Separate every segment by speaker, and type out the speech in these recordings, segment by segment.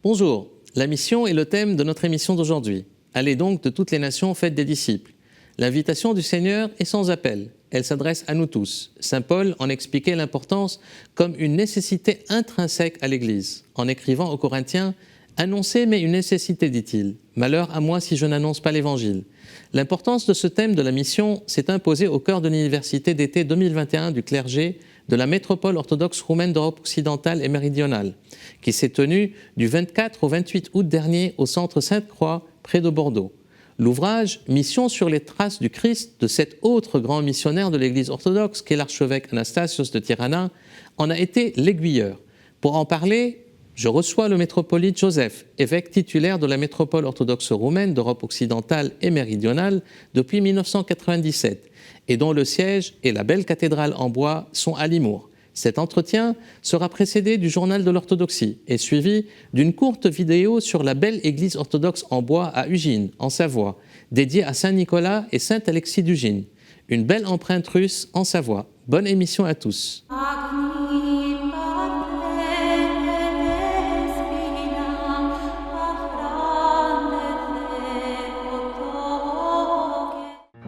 Speaker 1: Bonjour, la mission est le thème de notre émission d'aujourd'hui. Allez donc de toutes les nations, faites des disciples. L'invitation du Seigneur est sans appel. Elle s'adresse à nous tous. Saint Paul en expliquait l'importance comme une nécessité intrinsèque à l'Église. En écrivant aux Corinthiens, « Annoncez, mais une nécessité, dit-il. Malheur à moi si je n'annonce pas l'Évangile. » L'importance de ce thème de la mission s'est imposée au cœur de l'université d'été 2021 du clergé de la métropole orthodoxe roumaine d'Europe occidentale et méridionale, qui s'est tenue du 24 au 28 août dernier au centre Sainte-Croix, près de Bordeaux. L'ouvrage « Mission sur les traces du Christ » de cet autre grand missionnaire de l'Église orthodoxe qu'est l'archevêque Anastasios de Tirana en a été l'aiguilleur. Pour en parler, je reçois le métropolite Joseph, évêque titulaire de la métropole orthodoxe roumaine d'Europe occidentale et méridionale depuis 1997 et dont le siège et la belle cathédrale en bois sont à Limours. Cet entretien sera précédé du journal de l'orthodoxie et suivi d'une courte vidéo sur la belle église orthodoxe en bois à Ugine, en Savoie, dédiée à Saint Nicolas et Saint Alexis d'Ugine. Une belle empreinte russe en Savoie. Bonne émission à tous.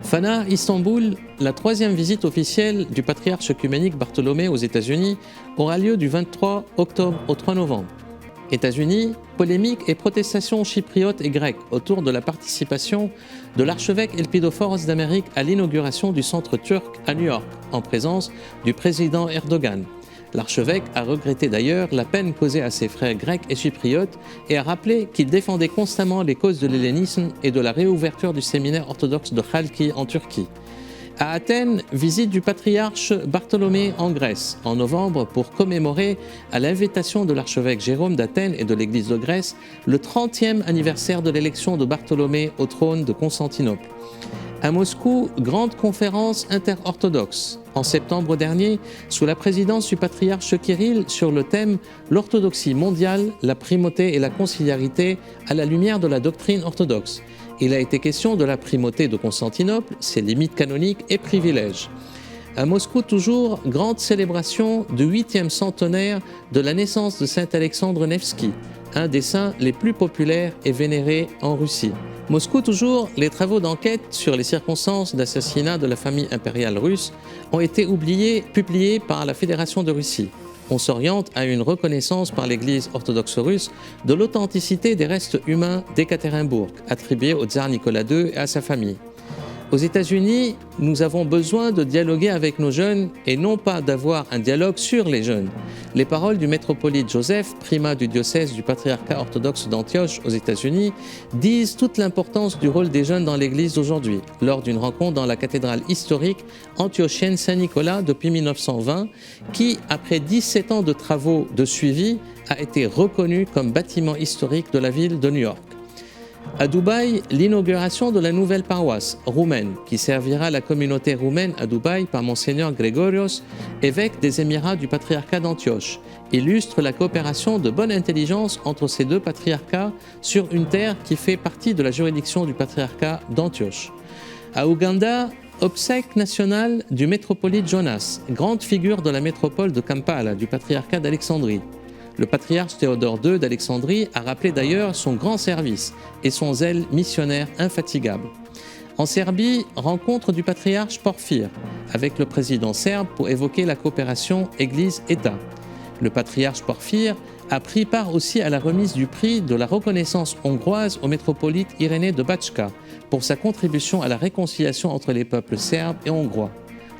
Speaker 1: Fana, Istanbul, la troisième visite officielle du patriarche œcuménique Bartholomée aux États-Unis aura lieu du 23 octobre au 3 novembre. États-Unis, polémique et protestation chypriote et grecque autour de la participation de l'archevêque Elpidophoros d'Amérique à l'inauguration du centre turc à New York, en présence du président Erdogan. L'archevêque a regretté d'ailleurs la peine causée à ses frères grecs et chypriotes et a rappelé qu'il défendait constamment les causes de l'hellénisme et de la réouverture du séminaire orthodoxe de Chalki en Turquie. À Athènes, visite du patriarche Bartholomée en Grèce en novembre pour commémorer, à l'invitation de l'archevêque Jérôme d'Athènes et de l'Église de Grèce, le 30e anniversaire de l'élection de Bartholomée au trône de Constantinople. À Moscou, grande conférence interorthodoxe. En septembre dernier, sous la présidence du patriarche Kirill, sur le thème « L'orthodoxie mondiale, la primauté et la conciliarité à la lumière de la doctrine orthodoxe ». Il a été question de la primauté de Constantinople, ses limites canoniques et privilèges. À Moscou toujours, grande célébration du 8e centenaire de la naissance de saint Alexandre Nevski, un des saints les plus populaires et vénérés en Russie. Moscou toujours, les travaux d'enquête sur les circonstances d'assassinat de la famille impériale russe ont été publiés par la Fédération de Russie. On s'oriente à une reconnaissance par l'Église orthodoxe russe de l'authenticité des restes humains d'Ekaterinbourg, attribués au tsar Nicolas II et à sa famille. Aux États-Unis, nous avons besoin de dialoguer avec nos jeunes et non pas d'avoir un dialogue sur les jeunes. Les paroles du métropolite Joseph, primat du diocèse du patriarcat orthodoxe d'Antioche aux États-Unis, disent toute l'importance du rôle des jeunes dans l'Église d'aujourd'hui, lors d'une rencontre dans la cathédrale historique antiochienne Saint-Nicolas depuis 1920, qui, après 17 ans de travaux de suivi, a été reconnue comme bâtiment historique de la ville de New York. À Dubaï, l'inauguration de la nouvelle paroisse roumaine qui servira la communauté roumaine à Dubaï par Monseigneur Grégorios, évêque des Émirats du patriarcat d'Antioche, illustre la coopération de bonne intelligence entre ces deux patriarcats sur une terre qui fait partie de la juridiction du patriarcat d'Antioche. À Ouganda, obsèque nationale du métropolite Jonas, grande figure de la métropole de Kampala du patriarcat d'Alexandrie. Le patriarche Théodore II d'Alexandrie a rappelé d'ailleurs son grand service et son zèle missionnaire infatigable. En Serbie, rencontre du patriarche Porphyre avec le président serbe pour évoquer la coopération Église-État. Le patriarche Porphyre a pris part aussi à la remise du prix de la reconnaissance hongroise au métropolite Irénée de Bachka pour sa contribution à la réconciliation entre les peuples serbes et hongrois.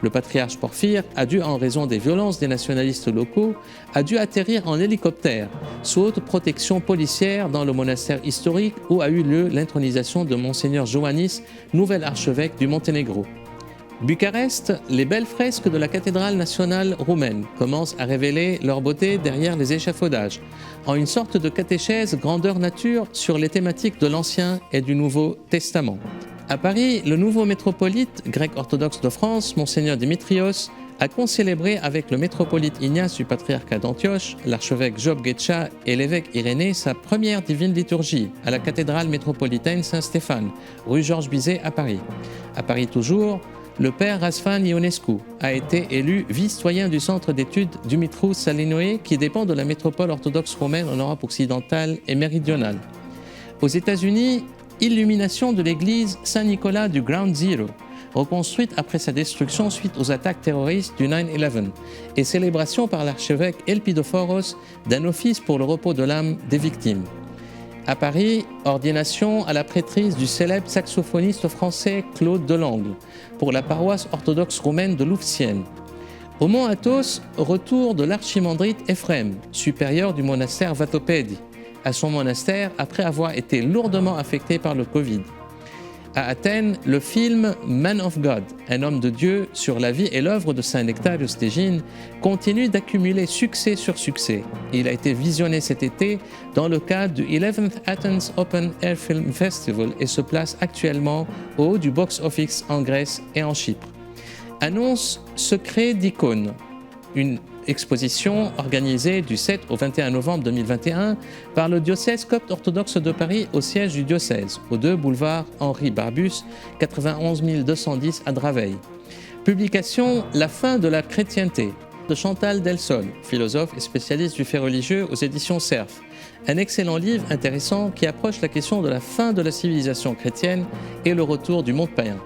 Speaker 1: Le patriarche Porphyre a dû, en raison des violences des nationalistes locaux, atterrir en hélicoptère sous haute protection policière dans le monastère historique où a eu lieu l'intronisation de Monseigneur Ioannis, nouvel archevêque du Monténégro. Bucarest, les belles fresques de la cathédrale nationale roumaine commencent à révéler leur beauté derrière les échafaudages, en une sorte de catéchèse grandeur nature sur les thématiques de l'Ancien et du Nouveau Testament. À Paris, le nouveau métropolite grec orthodoxe de France, Monseigneur Dimitrios, a concélébré avec le métropolite Ignace du patriarcat d'Antioche, l'archevêque Job Getcha et l'évêque Irénée sa première divine liturgie à la cathédrale métropolitaine Saint-Stéphane, rue Georges Bizet à Paris. À Paris toujours, le père Razvan Ionescu a été élu vice-doyen du centre d'études Dumitru Salinoe qui dépend de la métropole orthodoxe romaine en Europe occidentale et méridionale. Aux États-Unis, illumination de l'église Saint-Nicolas du Ground Zero, reconstruite après sa destruction suite aux attaques terroristes du 9/11, et célébration par l'archevêque Elpidophoros d'un office pour le repos de l'âme des victimes. À Paris, ordination à la prêtrise du célèbre saxophoniste français Claude Delangle pour la paroisse orthodoxe roumaine de Louvciennes. Au Mont Athos, retour de l'archimandrite Ephrem, supérieur du monastère Vatopédi, à son monastère après avoir été lourdement affecté par le Covid. À Athènes, le film Man of God, un homme de Dieu, sur la vie et l'œuvre de Saint Nectarios Stégine, continue d'accumuler succès sur succès. Il a été visionné cet été dans le cadre du 11th Athens Open Air Film Festival et se place actuellement au haut du box-office en Grèce et en Chypre. Annonce Secret d'icônes, une exposition organisée du 7 au 21 novembre 2021 par le diocèse copte orthodoxe de Paris au siège du diocèse, au 2 boulevard Henri Barbus, 91 210 à Draveil. Publication La fin de la chrétienté de Chantal Delsol, philosophe et spécialiste du fait religieux aux éditions Cerf. Un excellent livre intéressant qui approche la question de la fin de la civilisation chrétienne et le retour du monde païen.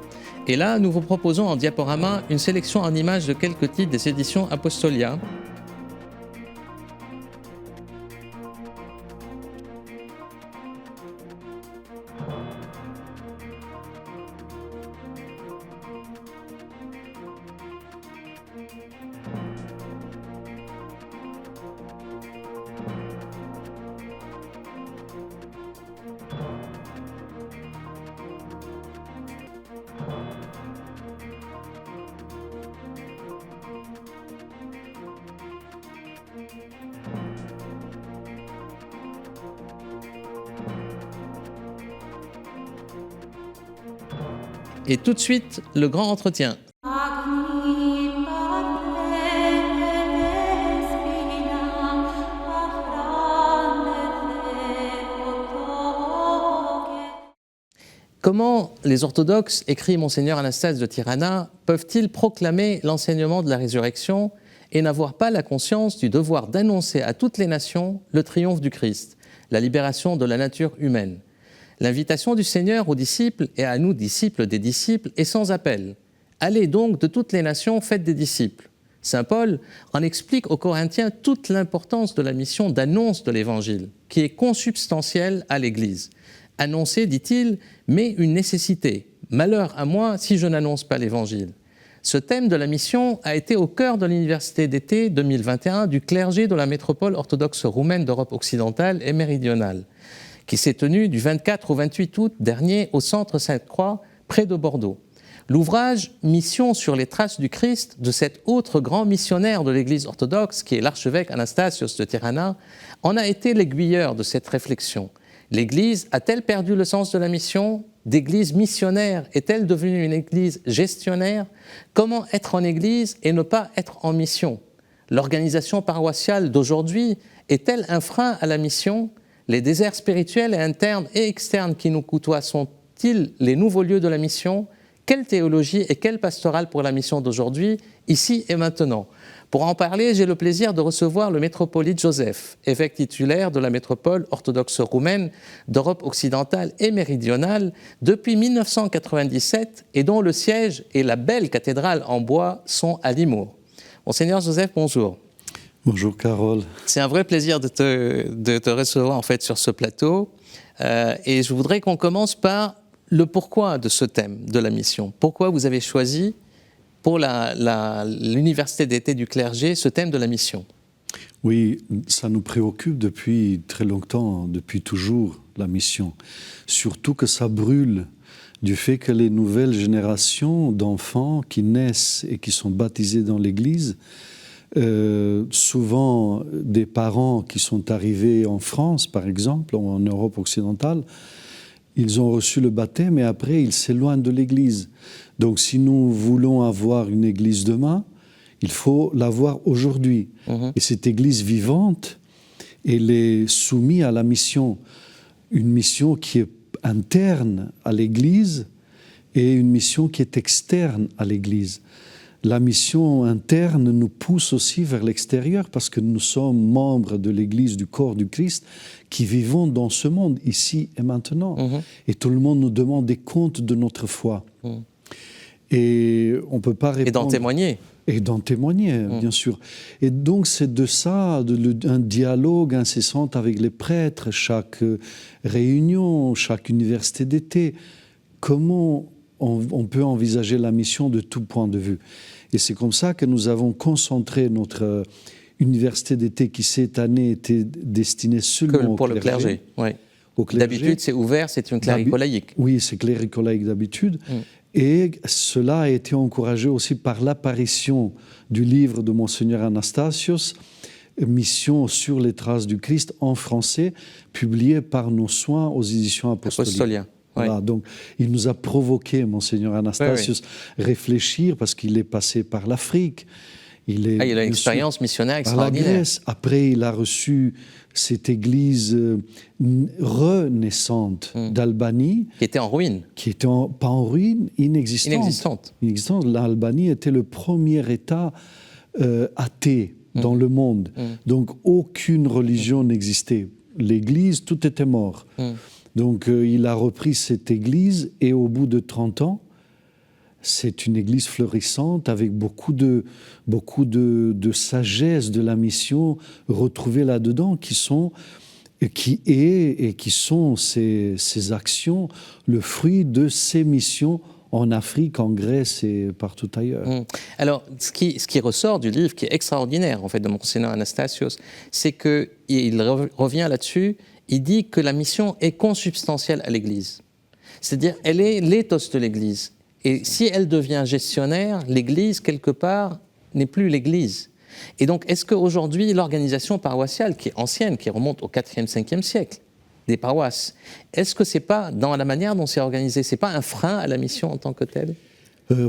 Speaker 1: Et là, nous vous proposons en diaporama une sélection en images de quelques titres des éditions Apostolia. Et tout de suite, le grand entretien. Comment les orthodoxes, écrit Monseigneur Anastase de Tirana, peuvent-ils proclamer l'enseignement de la résurrection et n'avoir pas la conscience du devoir d'annoncer à toutes les nations le triomphe du Christ, la libération de la nature humaine? L'invitation du Seigneur aux disciples et à nous, disciples des disciples, est sans appel. Allez donc de toutes les nations, faites des disciples. Saint Paul en explique aux Corinthiens toute l'importance de la mission d'annonce de l'Évangile, qui est consubstantielle à l'Église. Annoncer, dit-il, mais une nécessité. Malheur à moi si je n'annonce pas l'Évangile. Ce thème de la mission a été au cœur de l'université d'été 2021 du clergé de la métropole orthodoxe roumaine d'Europe occidentale et méridionale, qui s'est tenue du 24 au 28 août dernier au centre Sainte-Croix, près de Bordeaux. L'ouvrage « Mission sur les traces du Christ » de cet autre grand missionnaire de l'Église orthodoxe, qui est l'archevêque Anastasios de Tirana, en a été l'aiguilleur de cette réflexion. L'Église a-t-elle perdu le sens de la mission? D'Église missionnaire est-elle devenue une Église gestionnaire? Comment être en Église et ne pas être en mission? L'organisation paroissiale d'aujourd'hui est-elle un frein à la mission? Les déserts spirituels et internes et externes qui nous côtoient sont-ils les nouveaux lieux de la mission? Quelle théologie et quelle pastorale pour la mission d'aujourd'hui, ici et maintenant? Pour en parler, j'ai le plaisir de recevoir le métropolite Joseph, évêque titulaire de la métropole orthodoxe roumaine d'Europe occidentale et méridionale depuis 1997 et dont le siège et la belle cathédrale en bois sont à Limours. Monseigneur Joseph, bonjour.
Speaker 2: Bonjour Carole.
Speaker 1: C'est un vrai plaisir de te recevoir en fait sur ce plateau et je voudrais qu'on commence par le pourquoi de ce thème de la mission. Pourquoi vous avez choisi pour l'université d'été du clergé ce thème de la mission?
Speaker 2: Oui, ça nous préoccupe depuis très longtemps, depuis toujours, la mission. Surtout que ça brûle du fait que les nouvelles générations d'enfants qui naissent et qui sont baptisés dans l'Église, souvent des parents qui sont arrivés en France, par exemple, ou en Europe occidentale, ils ont reçu le baptême et après ils s'éloignent de l'Église. Donc si nous voulons avoir une Église demain, il faut l'avoir aujourd'hui. Et cette Église vivante, elle est soumise à la mission, une mission qui est interne à l'Église, et une mission qui est externe à l'Église. La mission interne nous pousse aussi vers l'extérieur parce que nous sommes membres de l'Église, du corps du Christ, qui vivons dans ce monde, ici et maintenant. Et tout le monde nous demande des comptes de notre foi. Et on ne peut pas répondre...
Speaker 1: Et d'en témoigner.
Speaker 2: Et d'en témoigner, bien sûr. Et donc, c'est de ça, un dialogue incessant avec les prêtres, chaque réunion, chaque université d'été. Comment on peut envisager la mission de tout point de vue. Et c'est comme ça que nous avons concentré notre université d'été qui, cette année, était destinée seulement
Speaker 1: pour le clergé. Oui. D'habitude, c'est ouvert, c'est une clérico-laïque.
Speaker 2: Oui, c'est clérico-laïque d'habitude. Et cela a été encouragé aussi par l'apparition du livre de Monseigneur Anastasios, Mission sur les traces du Christ, en français, publié par Nos Soins aux éditions Apostolia. Voilà, donc il nous a provoqué, Monseigneur Anastasios, réfléchir, parce qu'il est passé par l'Afrique. Il a une expérience missionnaire extraordinaire. Par la Grèce. Après, il a reçu cette église renaissante d'Albanie.
Speaker 1: Qui était en ruine.
Speaker 2: Qui était pas en ruine, inexistante. L'Albanie était le premier État athée dans le monde. Donc, aucune religion n'existait. L'Église, tout était mort. Donc, il a repris cette église et au bout de 30 ans, c'est une église florissante avec beaucoup de sagesse de la mission retrouvée là-dedans qui sont ces actions, le fruit de ces missions en Afrique, en Grèce et partout ailleurs.
Speaker 1: Alors, ce qui ressort du livre, qui est extraordinaire en fait de Monseigneur Anastasios, c'est qu'il revient là-dessus. Il dit que la mission est consubstantielle à l'Église. C'est-à-dire, elle est l'éthos de l'Église. Et si elle devient gestionnaire, l'Église, quelque part, n'est plus l'Église. Et donc, est-ce qu'aujourd'hui, l'organisation paroissiale, qui est ancienne, qui remonte au 4e, 5e siècle, des paroisses, est-ce que ce n'est pas, dans la manière dont c'est organisé, ce n'est pas un frein à la mission en tant que telle ?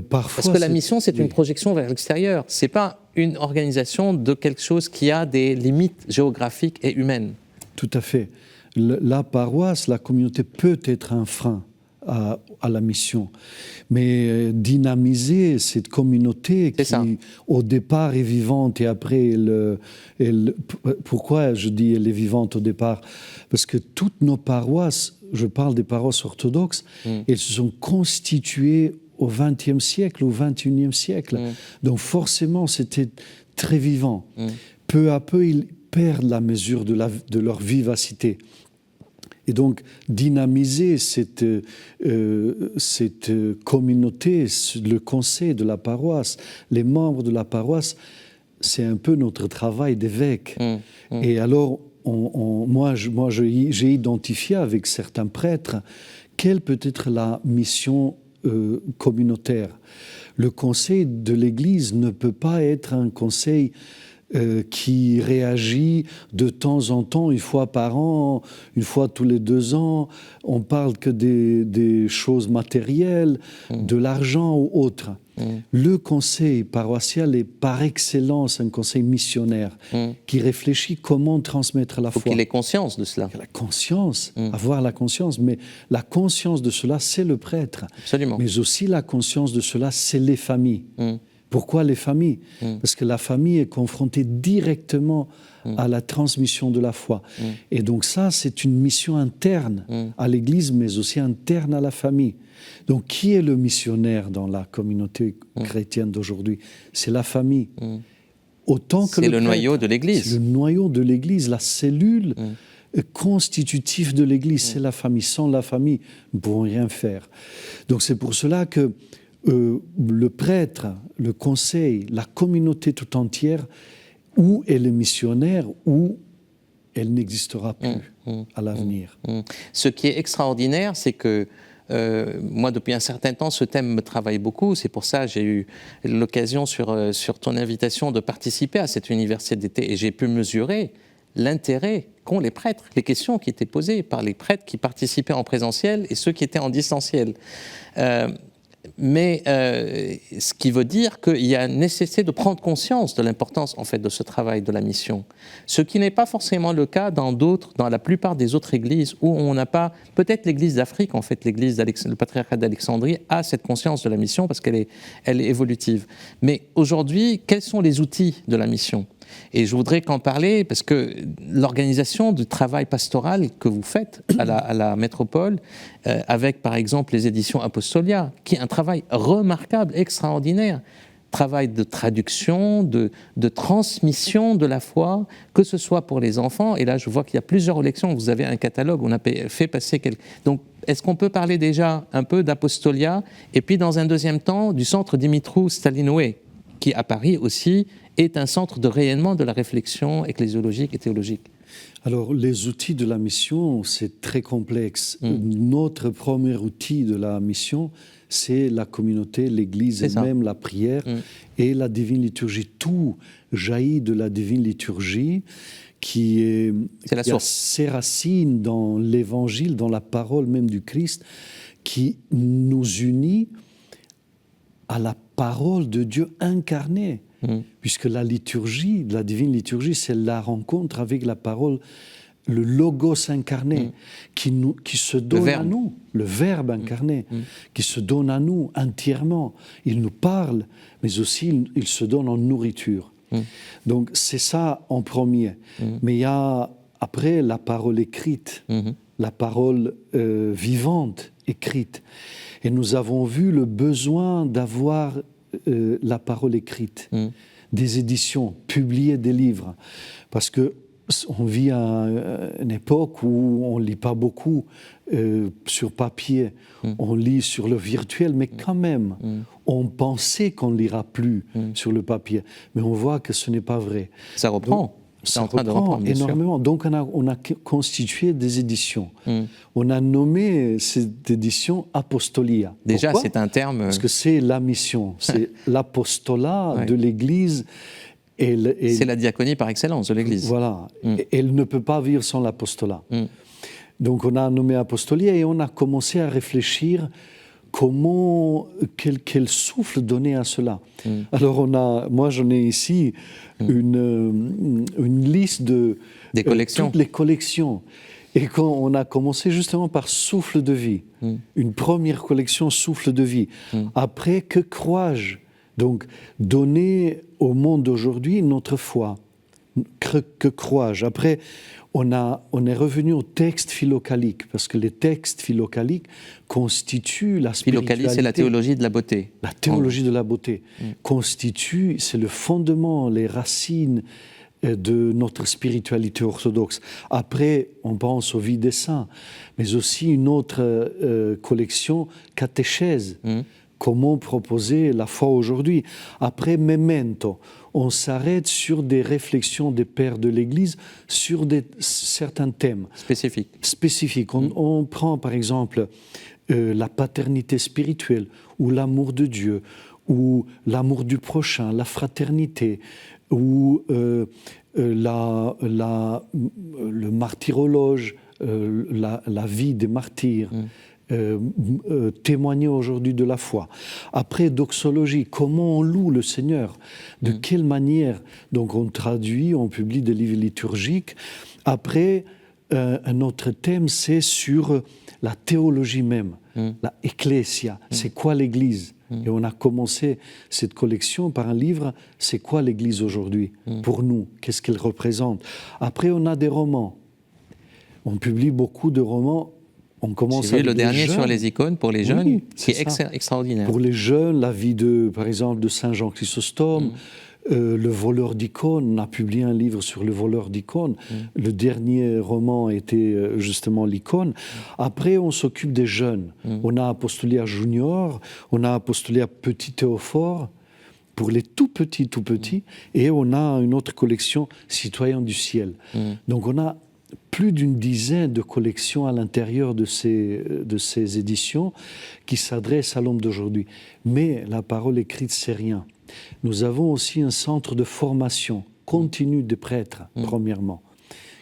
Speaker 1: Parce que la mission, c'est une projection vers l'extérieur. Ce n'est pas une organisation de quelque chose qui a des limites géographiques et humaines.
Speaker 2: Tout à fait. La paroisse, la communauté peut être un frein à la mission. Mais dynamiser cette communauté qui, au départ, est vivante et après, pourquoi je dis elle est vivante au départ ? Parce que toutes nos paroisses, je parle des paroisses orthodoxes, elles se sont constituées au XXe siècle, au XXIe siècle. Donc forcément, c'était très vivant. Peu à peu, ils perdent la mesure de leur vivacité. Et donc, dynamiser cette communauté, le conseil de la paroisse, les membres de la paroisse, c'est un peu notre travail d'évêque. Et alors, moi, j'ai identifié avec certains prêtres quelle peut être la mission communautaire. Le conseil de l'Église ne peut pas être un conseil qui réagit de temps en temps, une fois par an, une fois tous les 2 ans. On parle que des choses matérielles, de l'argent ou autre. Le conseil paroissial est par excellence un conseil missionnaire qui réfléchit comment transmettre la foi.
Speaker 1: Il faut qu'il ait conscience de cela.
Speaker 2: La conscience, avoir la conscience. Mais la conscience de cela, c'est le prêtre.
Speaker 1: Absolument.
Speaker 2: Mais aussi la conscience de cela, c'est les familles. Pourquoi les familles ? Parce que la famille est confrontée directement à la transmission de la foi. Et donc ça, c'est une mission interne à l'Église, mais aussi interne à la famille. Donc qui est le missionnaire dans la communauté chrétienne d'aujourd'hui ? C'est la famille. Autant que
Speaker 1: c'est le noyau de l'Église.
Speaker 2: C'est le noyau de l'Église, la cellule constitutive de l'Église, c'est la famille. Sans la famille, nous ne pouvons rien faire. Donc c'est pour cela que le prêtre, le conseil, la communauté tout entière, où elle est missionnaire, où elle n'existera plus à l'avenir.
Speaker 1: Ce qui est extraordinaire, c'est que moi, depuis un certain temps, ce thème me travaille beaucoup. C'est pour ça que j'ai eu l'occasion, sur ton invitation, de participer à cette université d'été. Et j'ai pu mesurer l'intérêt qu'ont les prêtres, les questions qui étaient posées par les prêtres qui participaient en présentiel et ceux qui étaient en distanciel. mais ce qui veut dire qu'il y a nécessité de prendre conscience de l'importance en fait de ce travail de la mission, ce qui n'est pas forcément le cas dans la plupart des autres églises où on n'a pas, peut-être l'Église d'Afrique en fait, le patriarcat d'Alexandrie a cette conscience de la mission parce qu'elle est évolutive. Mais aujourd'hui, quels sont les outils de la mission ? Et je voudrais qu'en parler parce que l'organisation du travail pastoral que vous faites à la métropole, avec par exemple les éditions Apostolia, qui est un travail remarquable, extraordinaire, travail de traduction, de transmission de la foi, que ce soit pour les enfants, et là je vois qu'il y a plusieurs collections, vous avez un catalogue, on a fait passer quelques... Donc est-ce qu'on peut parler déjà un peu d'Apostolia, et puis dans un deuxième temps du centre Dimitrou Stalinoé, qui à Paris aussi est un centre de rayonnement de la réflexion ecclésiologique et théologique.
Speaker 2: Alors, les outils de la mission, c'est très complexe. Notre premier outil de la mission, c'est la communauté, l'Église elle-même, la prière et la divine liturgie. Tout jaillit de la divine liturgie qui a ses racines dans l'Évangile, dans la parole même du Christ, qui nous unit à la parole de Dieu incarnée. Puisque la liturgie, la divine liturgie, c'est la rencontre avec la parole, le logos incarné, qui se donne à nous, le verbe incarné, qui se donne à nous entièrement. Il nous parle, mais aussi il se donne en nourriture. Donc c'est ça en premier. Mais il y a après la parole écrite, la parole vivante écrite. Et nous avons vu le besoin d'avoir la parole écrite, des éditions, publier des livres, parce que on vit à une époque où on lit pas beaucoup sur papier, on lit sur le virtuel, mais quand même, on pensait qu'on ne lira plus sur le papier, mais on voit que ce n'est pas vrai.
Speaker 1: Ça reprend.
Speaker 2: Ça reprend énormément. Donc on a constitué des éditions. On a nommé cette édition Apostolia.
Speaker 1: Déjà,
Speaker 2: pourquoi ?
Speaker 1: c'est un terme...
Speaker 2: Parce que c'est la mission, c'est l'apostolat de l'Église.
Speaker 1: C'est la diaconie par excellence de l'Église.
Speaker 2: Voilà. Elle ne peut pas vivre sans l'apostolat. Donc on a nommé Apostolia et on a commencé à réfléchir quel souffle donner à cela. Alors moi j'en ai ici une liste de
Speaker 1: des collections.
Speaker 2: Toutes les collections. Et quand on a commencé justement par souffle de vie, une première collection souffle de vie. Après, que crois-je ? Donc donner au monde d'aujourd'hui notre foi. Que crois-je ? Après, on est revenu au texte philocalique, parce que les textes philocaliques constituent la spiritualité.
Speaker 1: Philocalique, c'est la théologie de la beauté.
Speaker 2: La théologie de la beauté c'est le fondement, les racines de notre spiritualité orthodoxe. Après, on pense aux vies des saints, mais aussi une autre collection, catéchèse. Comment proposer la foi aujourd'hui ? Après, Memento, on s'arrête sur des réflexions des pères de l'Église sur certains thèmes spécifiques. On prend par exemple la paternité spirituelle ou l'amour de Dieu ou l'amour du prochain, la fraternité ou le martyrologe, la vie des martyrs. Témoigner aujourd'hui de la foi. Après, doxologie, comment on loue le Seigneur ? De quelle manière ? Donc on traduit, on publie des livres liturgiques. Après, un autre thème, c'est sur la théologie même, la ecclésia. C'est quoi l'Église ? Et on a commencé cette collection par un livre, c'est quoi l'Église aujourd'hui ? Pour nous, qu'est-ce qu'elle représente ? Après, on a des romans. On publie beaucoup de romans. On commence
Speaker 1: J'ai vu le dernier sur les icônes pour les jeunes, qui est extraordinaire.
Speaker 2: Pour les jeunes, la vie par exemple, de Saint Jean Chrysostome, le voleur d'icônes. On a publié un livre sur le voleur d'icônes. Le dernier roman était justement l'icône. Après, on s'occupe des jeunes. On a Apostolia Junior, on a Apostolia Petit Théophore, pour les tout petits, et on a une autre collection, Citoyens du ciel. Donc on a plus d'une dizaine de collections à l'intérieur de ces éditions qui s'adressent à l'homme d'aujourd'hui. Mais la parole écrite, c'est rien. Nous avons aussi un centre de formation continue des prêtres, premièrement,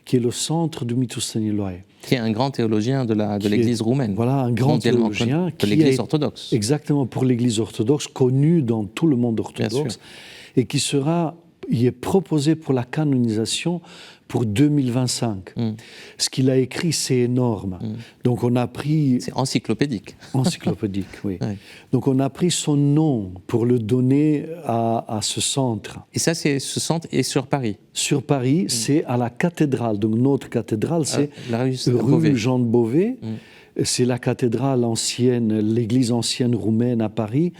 Speaker 2: qui est le centre du Dimitrou Staniloae.
Speaker 1: Qui est un grand théologien de l'Église roumaine.
Speaker 2: Voilà, un grand théologien
Speaker 1: de l'Église orthodoxe.
Speaker 2: Exactement, pour l'Église orthodoxe, connu dans tout le monde orthodoxe, et qui y est proposé pour la canonisation pour 2025. Ce qu'il a écrit, c'est énorme. Donc on a pris...
Speaker 1: C'est encyclopédique.
Speaker 2: Encyclopédique, oui. Ouais. Donc on a pris son nom pour le donner à ce centre.
Speaker 1: Et ça, ce centre est sur Paris?
Speaker 2: Sur Paris, c'est à la cathédrale. Donc notre cathédrale, c'est
Speaker 1: la
Speaker 2: rue Jean de Beauvais. C'est la cathédrale ancienne, l'église ancienne roumaine à Paris,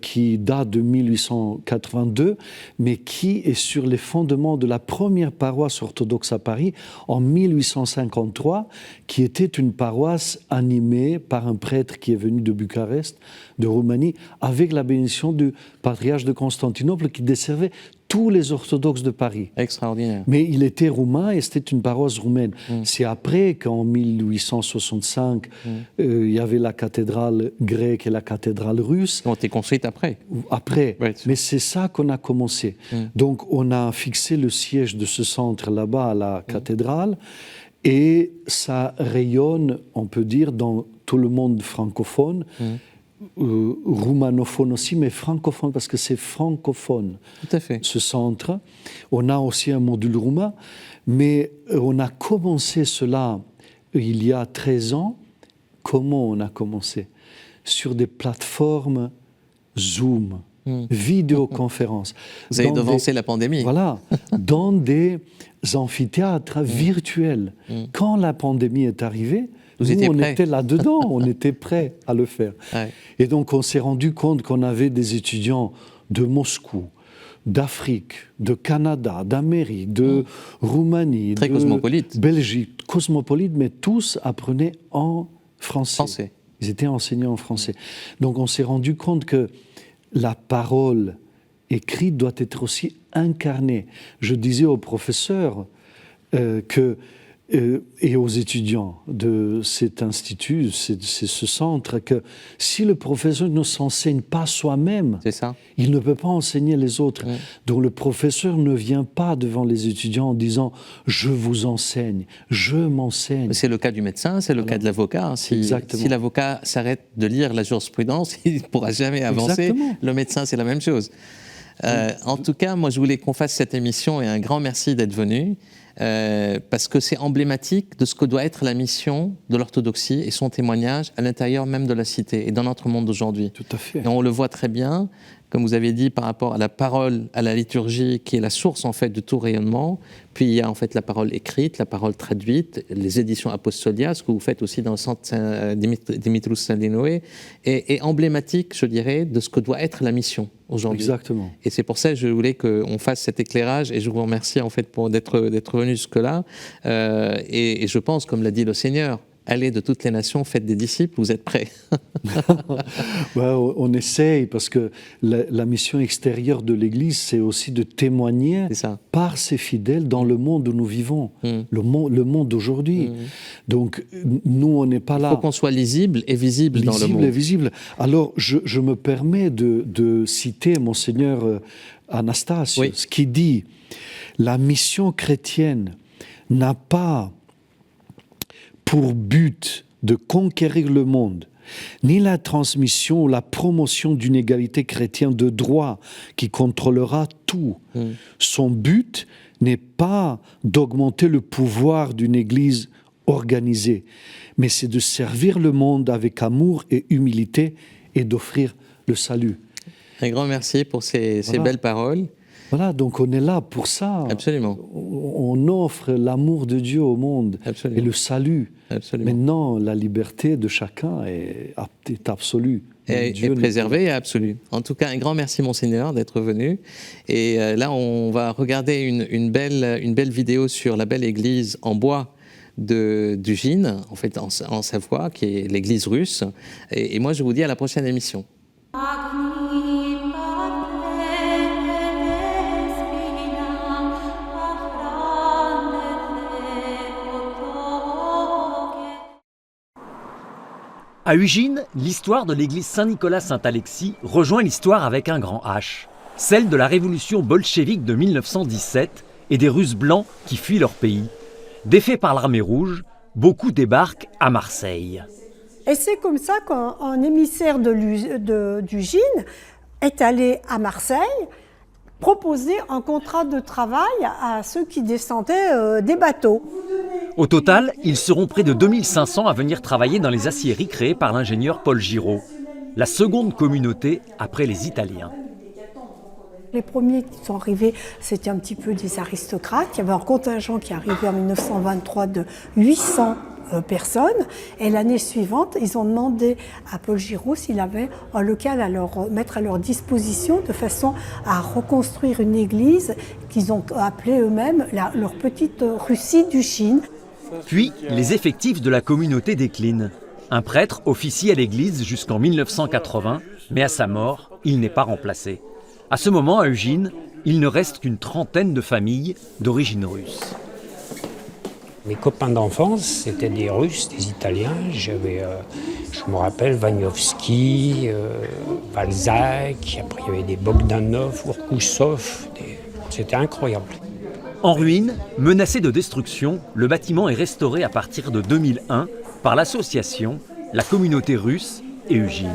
Speaker 2: qui date de 1882, mais qui est sur les fondements de la première paroisse orthodoxe à Paris en 1853, qui était une paroisse animée par un prêtre qui est venu de Bucarest, de Roumanie, avec la bénédiction du patriarche de Constantinople qui desservait tous les orthodoxes de Paris.
Speaker 1: Extraordinaire.
Speaker 2: Mais il était roumain et c'était une paroisse roumaine. C'est après qu'en 1865, il y avait la cathédrale grecque et la cathédrale russe.
Speaker 1: Qui ont été construites après.
Speaker 2: Après. Ouais. Mais c'est ça qu'on a commencé. Donc on a fixé le siège de ce centre là-bas à la cathédrale et ça rayonne, on peut dire, dans tout le monde francophone. Roumanophone aussi, mais francophone, parce que c'est francophone.
Speaker 1: Tout à fait.
Speaker 2: Ce centre. On a aussi un module roumain, mais on a commencé cela il y a 13 ans. Comment on a commencé? Sur des plateformes Zoom, vidéoconférences.
Speaker 1: Vous avez devancé la pandémie.
Speaker 2: Voilà, dans des amphithéâtres virtuels. Quand la pandémie est arrivée, nous, on était là-dedans, on était prêts à le faire. Ouais. Et donc, on s'est rendu compte qu'on avait des étudiants de Moscou, d'Afrique, de Canada, d'Amérique, de Roumanie,
Speaker 1: très cosmopolite.
Speaker 2: Belgique, cosmopolite, mais tous apprenaient en français. Ils étaient enseignés en français. Donc, on s'est rendu compte que la parole écrite doit être aussi incarnée. Je disais aux professeurs et aux étudiants de cet institut, c'est ce centre, que si le professeur ne s'enseigne pas soi-même, il ne peut pas enseigner les autres. Donc le professeur ne vient pas devant les étudiants en disant « je vous enseigne, je m'enseigne ».
Speaker 1: C'est le cas du médecin, c'est le cas de l'avocat. Si l'avocat s'arrête de lire la jurisprudence, il ne pourra jamais avancer. Exactement. Le médecin, c'est la même chose. En tout cas, moi, je voulais qu'on fasse cette émission et un grand merci d'être venu. Parce que c'est emblématique de ce que doit être la mission de l'orthodoxie et son témoignage à l'intérieur même de la cité et dans notre monde d'aujourd'hui.
Speaker 2: Tout à fait.
Speaker 1: Et on le voit très bien, comme vous avez dit, par rapport à la parole, à la liturgie, qui est la source en fait de tout rayonnement. Puis il y a en fait la parole écrite, la parole traduite, les éditions Apostolia, ce que vous faites aussi dans le centre Dimitrios Sandinoé, est emblématique, je dirais, de ce que doit être la mission aujourd'hui.
Speaker 2: Exactement.
Speaker 1: Et c'est pour ça que je voulais qu'on fasse cet éclairage, et je vous remercie en fait d'être venu jusque-là. Et je pense, comme l'a dit le Seigneur, allez de toutes les nations, faites des disciples, vous êtes prêts?
Speaker 2: On essaye, parce que la mission extérieure de l'Église, c'est aussi de témoigner par ses fidèles dans le monde où nous vivons, le monde d'aujourd'hui. Donc, nous, on n'est pas là.
Speaker 1: Il faut qu'on soit lisible et visible dans le monde.
Speaker 2: Lisible et visible. Alors, je me permets de citer Monseigneur Anastasios, qui dit « La mission chrétienne n'a pas pour but de conquérir le monde, ni la transmission ou la promotion d'une égalité chrétienne de droit qui contrôlera tout. Son but n'est pas d'augmenter le pouvoir d'une Église organisée, mais c'est de servir le monde avec amour et humilité et d'offrir le salut. »
Speaker 1: Un grand merci pour ces belles paroles.
Speaker 2: Voilà, donc on est là pour ça.
Speaker 1: Absolument.
Speaker 2: On offre l'amour de Dieu au monde. Absolument. Et le salut.
Speaker 1: Absolument.
Speaker 2: Maintenant, la liberté de chacun est absolue.
Speaker 1: Et préservée et absolue. En tout cas, un grand merci, Monseigneur, d'être venu. Et là, on va regarder une belle vidéo sur la belle église en bois du Gine, en fait, en Savoie, qui est l'église russe. Et moi, je vous dis à la prochaine émission.
Speaker 3: À Ugine, l'histoire de l'église Saint-Nicolas-Saint-Alexis rejoint l'histoire avec un grand H, celle de la révolution bolchevique de 1917 et des Russes blancs qui fuient leur pays. Défaits par l'armée rouge, beaucoup débarquent à Marseille.
Speaker 4: Et c'est comme ça qu'un émissaire du GIN est allé à Marseille proposer un contrat de travail à ceux qui descendaient des bateaux.
Speaker 3: Au total, ils seront près de 2500 à venir travailler dans les aciéries créées par l'ingénieur Paul Giraud, la seconde communauté après les Italiens.
Speaker 4: Les premiers qui sont arrivés, c'était un petit peu des aristocrates. Il y avait un contingent qui arrivait en 1923 de 800 personnes. Et l'année suivante, ils ont demandé à Paul Giraud s'il avait un local à mettre à leur disposition de façon à reconstruire une église qu'ils ont appelée eux-mêmes leur petite Russie du Chine.
Speaker 3: Puis, les effectifs de la communauté déclinent. Un prêtre officie à l'église jusqu'en 1980, mais à sa mort, il n'est pas remplacé. À ce moment, à Ugine, il ne reste qu'une trentaine de familles d'origine russe.
Speaker 5: Mes copains d'enfance, c'était des Russes, des Italiens. Je me rappelle, Vaniovski, Balzac, après il y avait des Bogdanov, Urkousov. C'était incroyable.
Speaker 3: En ruine, menacé de destruction, le bâtiment est restauré à partir de 2001 par l'association La Communauté Russe et Ugine.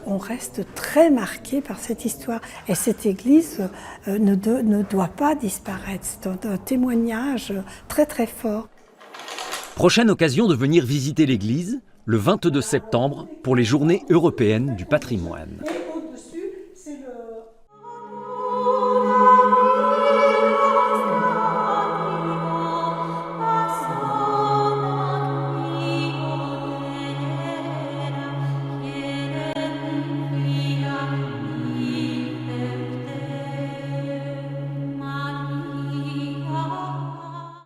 Speaker 4: On reste très marqué par cette histoire. Et cette église ne doit pas disparaître. C'est un témoignage très très fort.
Speaker 3: Prochaine occasion de venir visiter l'église, le 22 septembre, pour les Journées européennes du patrimoine.